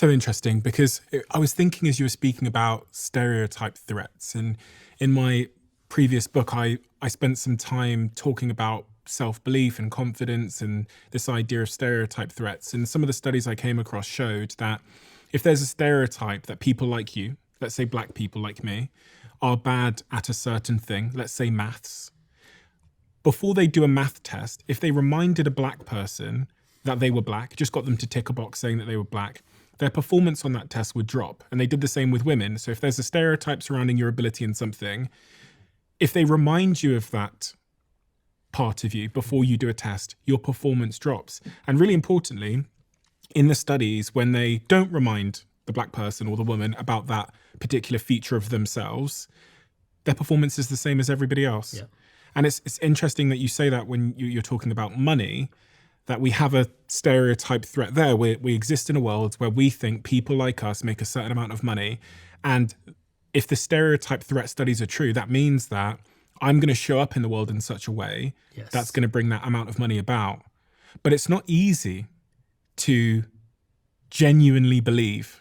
So interesting, because I was thinking as you were speaking about stereotype threats, and in my previous book, I spent some time talking about self-belief and confidence and this idea of stereotype threats. And some of the studies I came across showed that if there's a stereotype that people like you, let's say black people like me, are bad at a certain thing, let's say maths, before they do a math test, if they reminded a black person that they were black, just got them to tick a box saying that they were black, their performance on that test would drop. And they did the same with women. So if there's a stereotype surrounding your ability in something, if they remind you of that part of you before you do a test, your performance drops. And really importantly, in the studies, when they don't remind the black person or the woman about that particular feature of themselves, their performance is the same as everybody else. Yeah. And it's interesting that you say that when you're talking about money, that we have a stereotype threat there. We exist in a world where we think people like us make a certain amount of money. And if the stereotype threat studies are true, that means that I'm going to show up in the world in such a way that's going to bring that amount of money about. But it's not easy to genuinely believe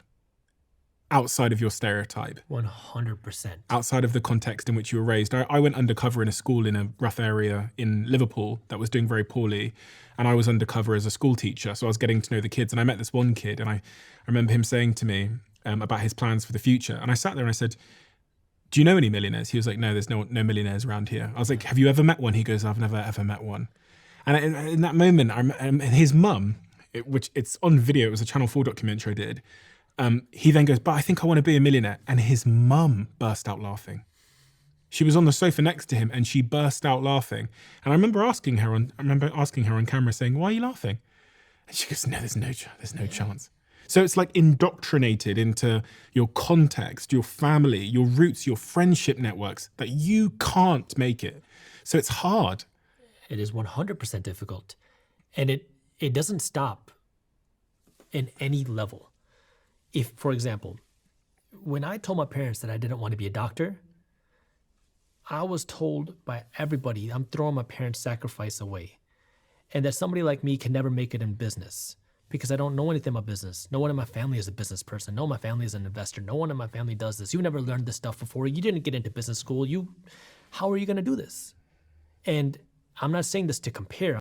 outside of your stereotype. 100%. Outside of the context in which you were raised. I went undercover in a school in a rough area in Liverpool that was doing very poorly. And I was undercover as a school teacher. So I was getting to know the kids. And I met this one kid. And I remember him saying to me about his plans for the future. And I sat there and I said, do you know any millionaires? He was like, no, there's no millionaires around here. I was like, have you ever met one? He goes, I've never ever met one. And in that moment, and his mum, which it's on video, it was a Channel 4 documentary I did. He then goes, but I think I want to be a millionaire. And his mum burst out laughing. She was on the sofa next to him and she burst out laughing. And I remember asking her on camera saying, why are you laughing? And she goes, no, there's no chance. So it's like indoctrinated into your context, your family, your roots, your friendship networks that you can't make it. So it's hard. It is 100% difficult. And it doesn't stop in any level. If, for example, when I told my parents that I didn't want to be a doctor, I was told by everybody I'm throwing my parents' sacrifice away and that somebody like me can never make it in business because I don't know anything about business. No one in my family is a business person. No one in my family is an investor. No one in my family does this. You never learned this stuff before. You didn't get into business school. How are you going to do this? And I'm not saying this to compare.